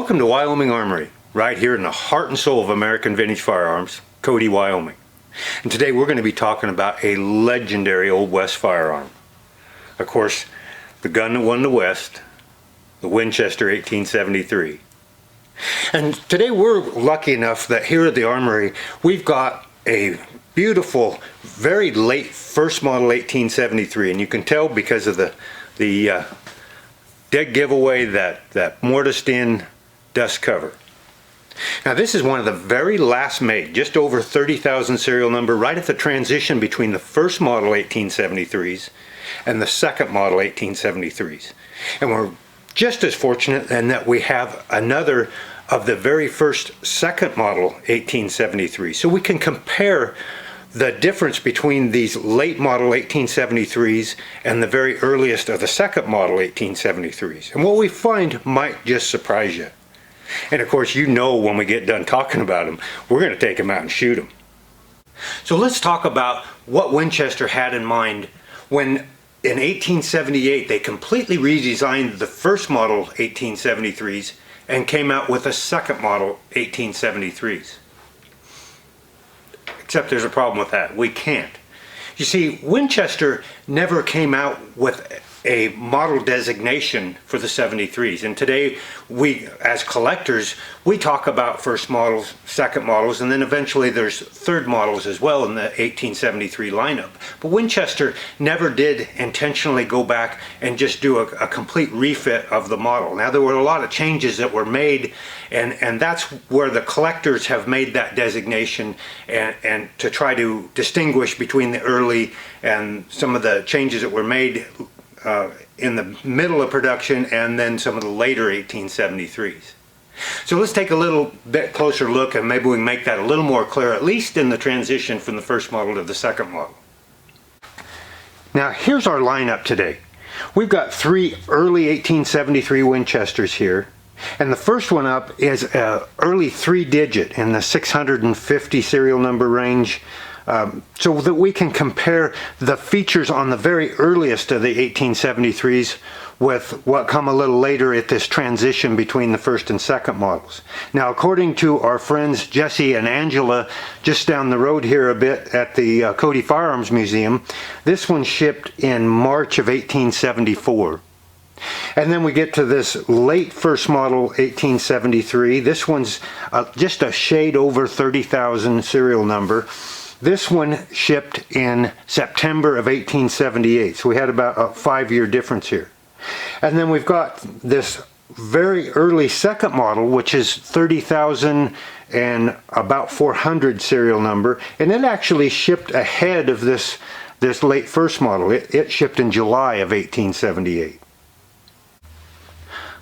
Welcome to Wyoming Armory, right here in the heart and soul of American vintage firearms, Cody, Wyoming. And today we're going to be talking about a legendary Old West firearm. Of course, the gun that won the West, the Winchester 1873. And today we're lucky enough that here at the Armory we've got a beautiful, very late first model 1873, and you can tell because of the dead giveaway that mortised in dust cover. Now this is one of the very last made, just over 30,000 serial number, right at the transition between the first model 1873s and the second model 1873s. And we're just as fortunate in that we have another of the very first second model 1873. So we can compare the difference between these late model 1873s and the very earliest of the second model 1873s. And what we find might just surprise you. And of course, you know, when we get done talking about them, we're going to take them out and shoot them. So let's talk about what Winchester had in mind when in 1878 they completely redesigned the first model 1873s and came out with a second model 1873s. Except there's a problem with that. We can't. You see, Winchester never came out with a model designation for the 73s. And today, we, as collectors, we talk about first models, second models, and then eventually there's third models as well in the 1873 lineup. But Winchester never did intentionally go back and just do a complete refit of the model. Now, there were a lot of changes that were made, and that's where the collectors have made that designation and to try to distinguish between the early and some of the changes that were made in the middle of production and then some of the later 1873s. So let's take a little bit closer look and maybe we can make that a little more clear, at least in the transition from the first model to the second model. Now here's our lineup today. We've got three early 1873 Winchesters here, and the first one up is an early 3-digit in the 650 serial number range. So that we can compare the features on the very earliest of the 1873s with what come a little later at this transition between the first and second models. Now, according to our friends Jesse and Angela just down the road here a bit at the Cody Firearms Museum, this one shipped in March of 1874. And then we get to this late first model 1873. This one's just a shade over 30,000 serial number. This one shipped in September of 1878, so we had about a 5-year difference here. And then we've got this very early second model, which is 30,000 and about 400 serial number, and it actually shipped ahead of this late first model. It shipped in July of 1878.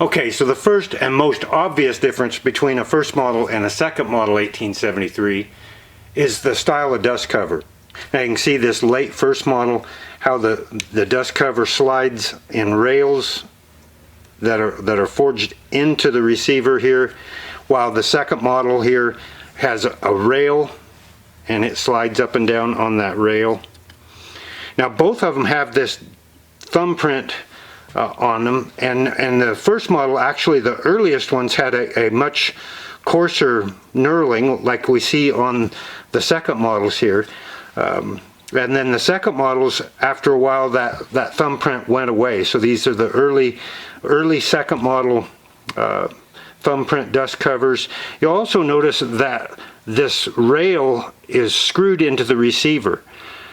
Okay, so the first and most obvious difference between a first model and a second model 1873 is the style of dust cover. Now you can see this late first model, how the dust cover slides in rails that are forged into the receiver here, while the second model here has a rail and it slides up and down on that rail. Now both of them have this thumbprint on them, and the first model, actually the earliest ones, had a much coarser knurling like we see on the second models here, and then the second models, after a while that thumbprint went away. So these are the early second model thumbprint dust covers. You'll also notice that this rail is screwed into the receiver.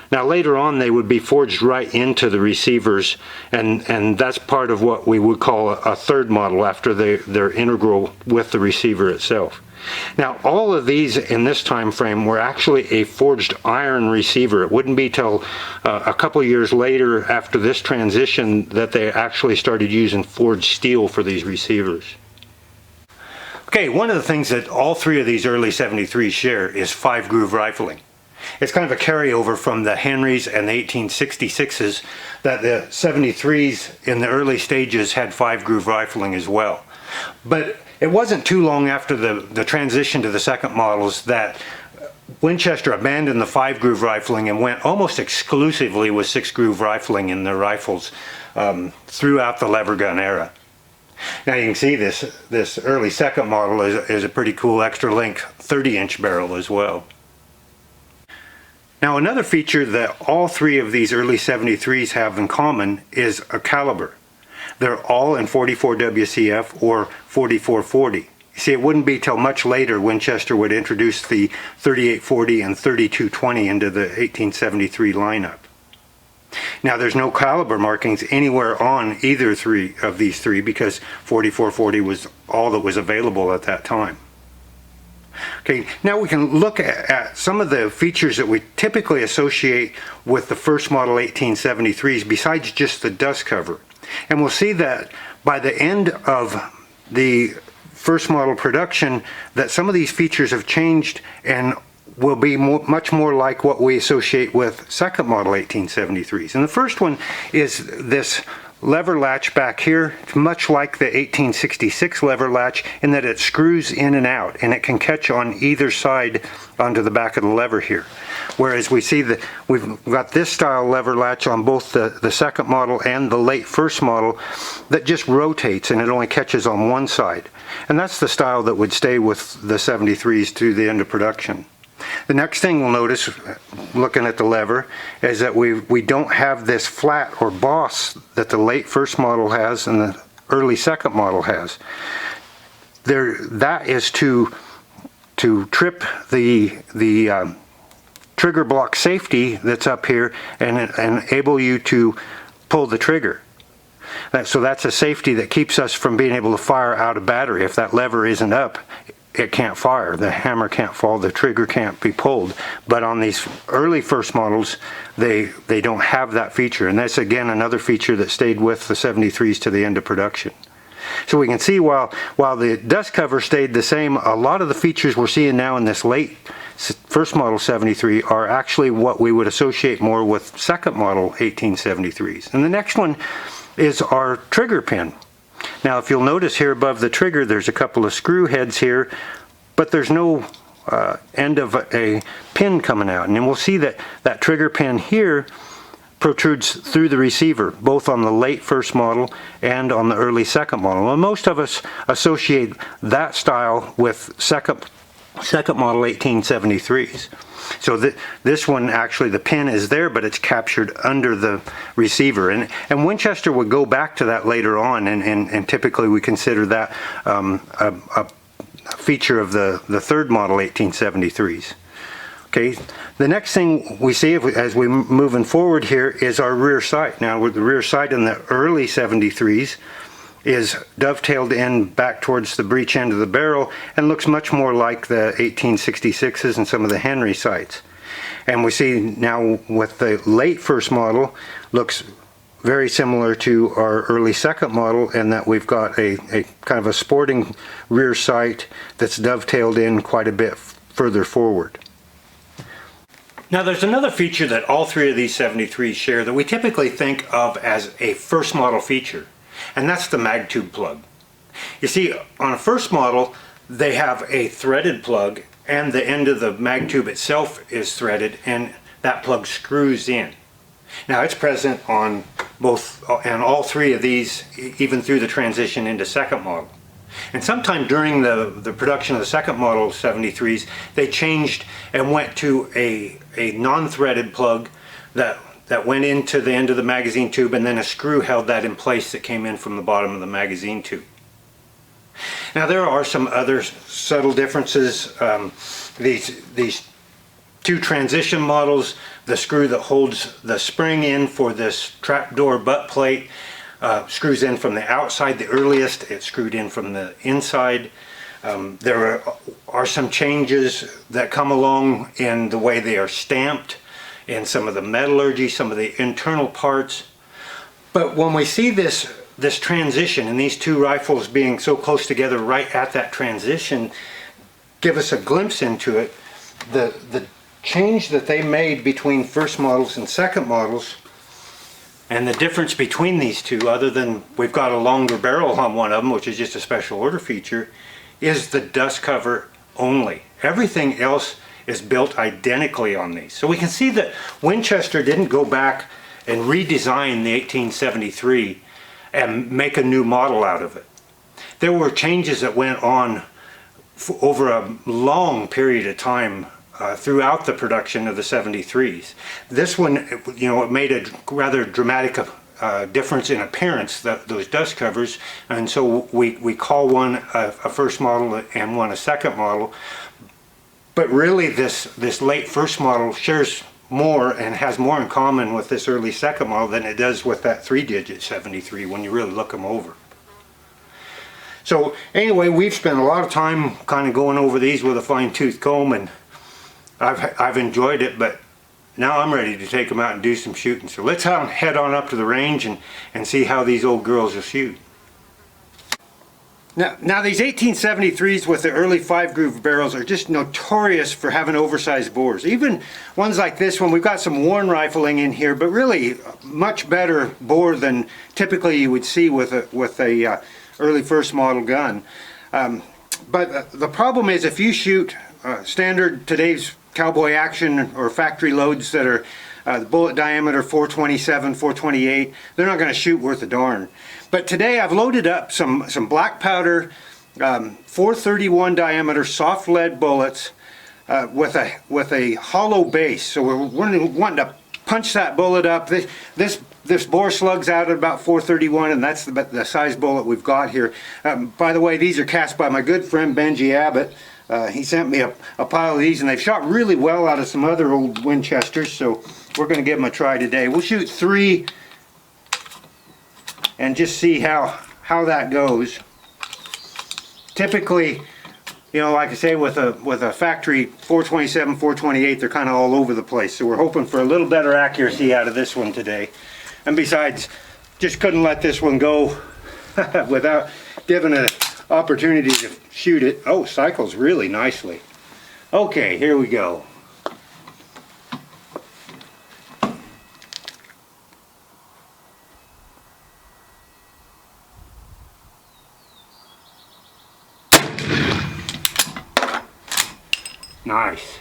Now later on they would be forged right into the receivers, and that's part of what we would call a third model after they're integral with the receiver itself. Now all of these in this time frame were actually a forged iron receiver. It wouldn't be till a couple of years later after this transition that they actually started using forged steel for these receivers. Okay, one of the things that all three of these early 73s share is 5-groove rifling. It's kind of a carryover from the Henrys and the 1866s, that the 73s in the early stages had 5-groove rifling as well. But it wasn't too long after the transition to the second models that Winchester abandoned the 5-groove rifling and went almost exclusively with 6-groove rifling in their rifles throughout the lever gun era. Now you can see this early second model is a pretty cool extra length 30-inch barrel as well. Now another feature that all three of these early 73s have in common is a caliber. They're all in 44 WCF or 4440. You see, it wouldn't be till much later Winchester would introduce the 3840 and 3220 into the 1873 lineup. Now there's no caliber markings anywhere on either three of these three because 4440 was all that was available at that time. Okay, now we can look at some of the features that we typically associate with the first model 1873s besides just the dust cover. And we'll see that by the end of the first model production that some of these features have changed and will be much more like what we associate with second model 1873s. And the first one is this lever latch back here. It's much like the 1866 lever latch in that it screws in and out and it can catch on either side onto the back of the lever here. Whereas we see that we've got this style lever latch on both the second model and the late first model that just rotates and it only catches on one side. And that's the style that would stay with the 73s through the end of production. The next thing we'll notice, looking at the lever, is that we don't have this flat or boss that the late first model has and the early second model has. That is to trip the trigger block safety that's up here and enable you to pull the trigger. So that's a safety that keeps us from being able to fire out a battery. If that lever isn't up, it can't fire, the hammer can't fall, the trigger can't be pulled. But on these early first models, they don't have that feature. And that's again another feature that stayed with the 73s to the end of production. So we can see while the dust cover stayed the same, a lot of the features we're seeing now in this late first model 73 are actually what we would associate more with second model 1873s. And the next one is our trigger pin. Now if you'll notice here above the trigger there's a couple of screw heads here, but there's no end of a pin coming out. And then we'll see that that trigger pin here protrudes through the receiver, both on the late first model and on the early second model. And most of us associate that style with second model 1873s. So this one, actually the pin is there, but it's captured under the receiver. And Winchester would go back to that later on, and typically we consider that a feature of the third model 1873s. Okay, the next thing we see as we moving forward here is our rear sight. Now with the rear sight in the early 73s is dovetailed in back towards the breech end of the barrel and looks much more like the 1866s and some of the Henry sights. And we see now with the late first model looks very similar to our early second model in that we've got a kind of a sporting rear sight that's dovetailed in quite a bit further forward. Now there's another feature that all three of these 73s share that we typically think of as a first model feature, and that's the mag tube plug. You see, on a first model they have a threaded plug and the end of the mag tube itself is threaded and that plug screws in. Now it's present on all three of these, even through the transition into second model. And sometime during the production of the second model 73s, they changed and went to a non-threaded plug that went into the end of the magazine tube, and then a screw held that in place that came in from the bottom of the magazine tube. Now there are some other subtle differences. These two transition models, the screw that holds the spring in for this trapdoor butt plate screws in from the outside. The earliest, it screwed in from the inside. There are some changes that come along in the way they are stamped, in some of the metallurgy, some of the internal parts. But when we see this transition and these two rifles being so close together right at that transition, give us a glimpse into it. The change that they made between first models and second models, and the difference between these two, other than we've got a longer barrel on one of them, which is just a special order feature, is the dust cover only. Everything else is built identically on these. So we can see that Winchester didn't go back and redesign the 1873 and make a new model out of it. there were changes that went on over a long period of time throughout the production of the 73s. This one, you know, it made a rather dramatic difference in appearance, those dust covers, and so we call one a first model and one a second model. But really this late first model shares more and has more in common with this early second model than it does with that 3-digit 73 when you really look them over. So anyway, we've spent a lot of time kind of going over these with a fine-tooth comb, and I've enjoyed it, but now I'm ready to take them out and do some shooting. So let's head on up to the range and see how these old girls will shoot. Now these 1873s with the early 5-groove barrels are just notorious for having oversized bores. Even ones like this one, we've got some worn rifling in here, but really much better bore than typically you would see with a early first model gun. But the problem is, if you shoot standard today's cowboy action or factory loads that are the bullet diameter 427, 428, they're not going to shoot worth a darn. But today I've loaded up some black powder 431 diameter soft lead bullets with a hollow base. So we're wanting to punch that bullet up. This bore slugs out at about 431, and that's the size bullet we've got here. By the way, these are cast by my good friend Benji Abbott. He sent me a pile of these, and they've shot really well out of some other old Winchesters, so we're going to give them a try today. We'll shoot 3 and just see how that goes. Typically, you know, like I say, with a factory 427, 428, they're kind of all over the place. So we're hoping for a little better accuracy out of this one today. And besides, just couldn't let this one go without giving an opportunity to shoot it. Oh, cycles really nicely. Okay, here we go. Nice.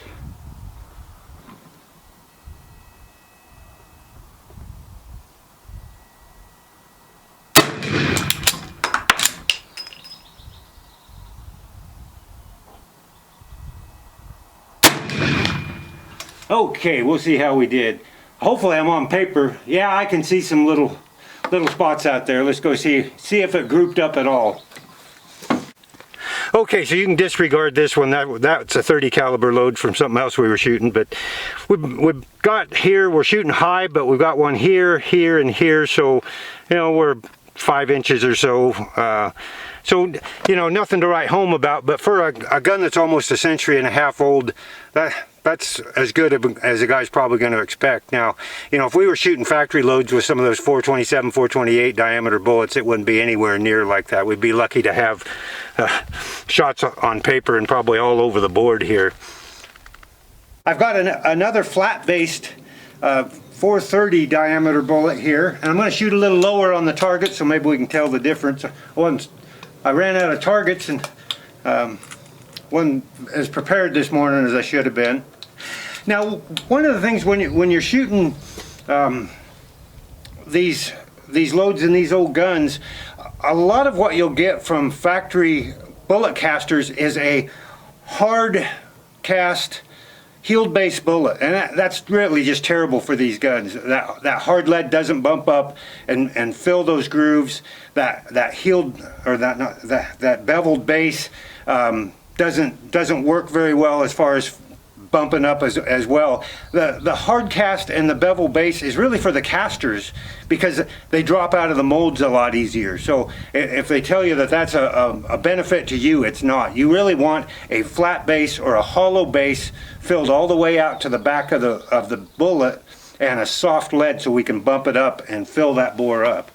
Okay, we'll see how we did. Hopefully I'm on paper. Yeah, I can see some little spots out there. Let's go see if it grouped up at all. Okay, so you can disregard this one. That's a 30 caliber load from something else we were shooting, but we've got here, we're shooting high, but we've got one here, here, and here, so, you know, we're 5 inches or so. So, you know, nothing to write home about, but for a gun that's almost a century and a half old, that's as good as a guy's probably going to expect. Now, you know, if we were shooting factory loads with some of those 427, 428 diameter bullets, it wouldn't be anywhere near like that. We'd be lucky to have shots on paper and probably all over the board here. I've got another flat-based 430 diameter bullet here, and I'm going to shoot a little lower on the target so maybe we can tell the difference. I ran out of targets and wasn't as prepared this morning as I should have been. Now, one of the things when you're shooting these loads in these old guns, a lot of what you'll get from factory bullet casters is a hard cast heeled base bullet, and that's really just terrible for these guns. That hard lead doesn't bump up and fill those grooves. That heeled, or that beveled base doesn't work very well as far as bumping up as well. The hard cast and the bevel base is really for the casters because they drop out of the molds a lot easier. So if they tell you that that's a benefit to you, it's not. You really want a flat base or a hollow base filled all the way out to the back of the bullet, and a soft lead so we can bump it up and fill that bore up.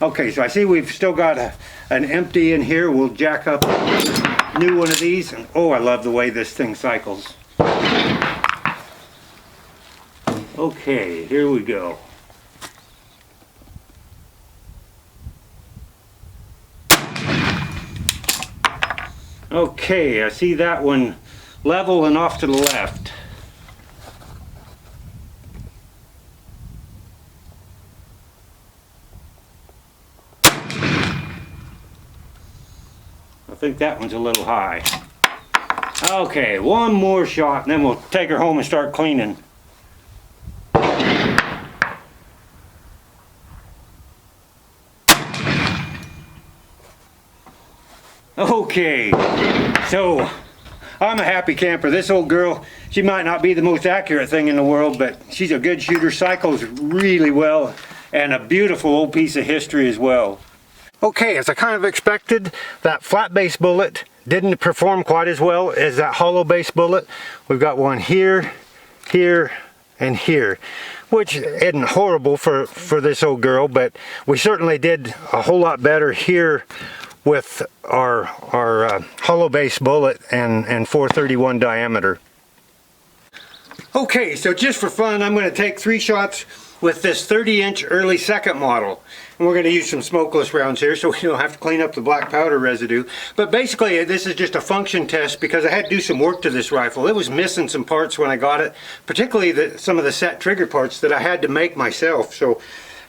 Okay, so I see we've still got an empty in here. We'll jack up a new one of these, and oh, I love the way this thing cycles. Okay, here we go. Okay, I see that one level and off to the left. think that one's a little high. Okay, one more shot and then we'll take her home and start cleaning. Okay, so I'm a happy camper. This old girl, she might not be the most accurate thing in the world, but she's a good shooter, cycles really well, and a beautiful old piece of history as well. Okay, as I kind of expected, that flat base bullet didn't perform quite as well as that hollow base bullet. We've got one here, here, and here, which isn't horrible for this old girl, but we certainly did a whole lot better here with our hollow base bullet and 431 diameter. Okay, so just for fun, I'm going to take 3 shots with this 30-inch early second model. And we're going to use some smokeless rounds here so we don't have to clean up the black powder residue. But basically this is just a function test because I had to do some work to this rifle. It was missing some parts when I got it, particularly some of the set trigger parts that I had to make myself. So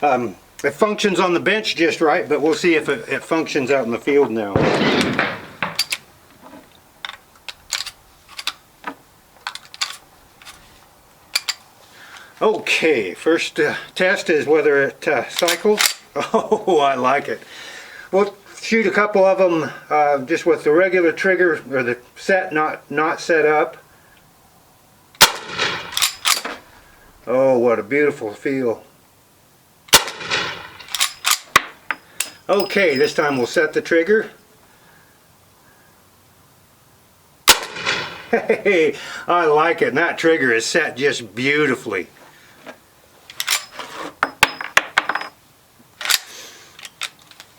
it functions on the bench just right, but we'll see if it functions out in the field now. Okay, first test is whether it cycles. Oh, I like it. We'll shoot a couple of them just with the regular trigger, or the set not set up. Oh, what a beautiful feel. Okay, this time we'll set the trigger. Hey, I like it, and that trigger is set just beautifully.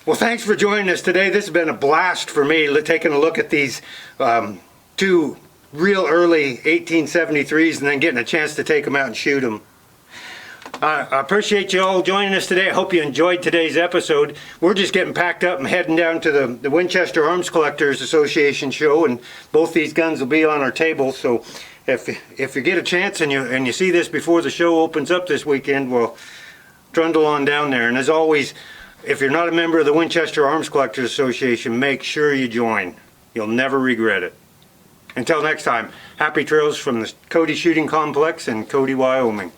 Well, thanks for joining us today. This has been a blast for me, taking a look at these 2 real early 1873s and then getting a chance to take them out and shoot them. I appreciate you all joining us today. I hope you enjoyed today's episode. We're just getting packed up and heading down to the Winchester Arms Collectors Association show, and both these guns will be on our table. So if you get a chance and you see this before the show opens up this weekend, well, trundle on down there. And as always, if you're not a member of the Winchester Arms Collectors Association, make sure you join. You'll never regret it. Until next time, happy trails from the Cody Shooting Complex in Cody, Wyoming.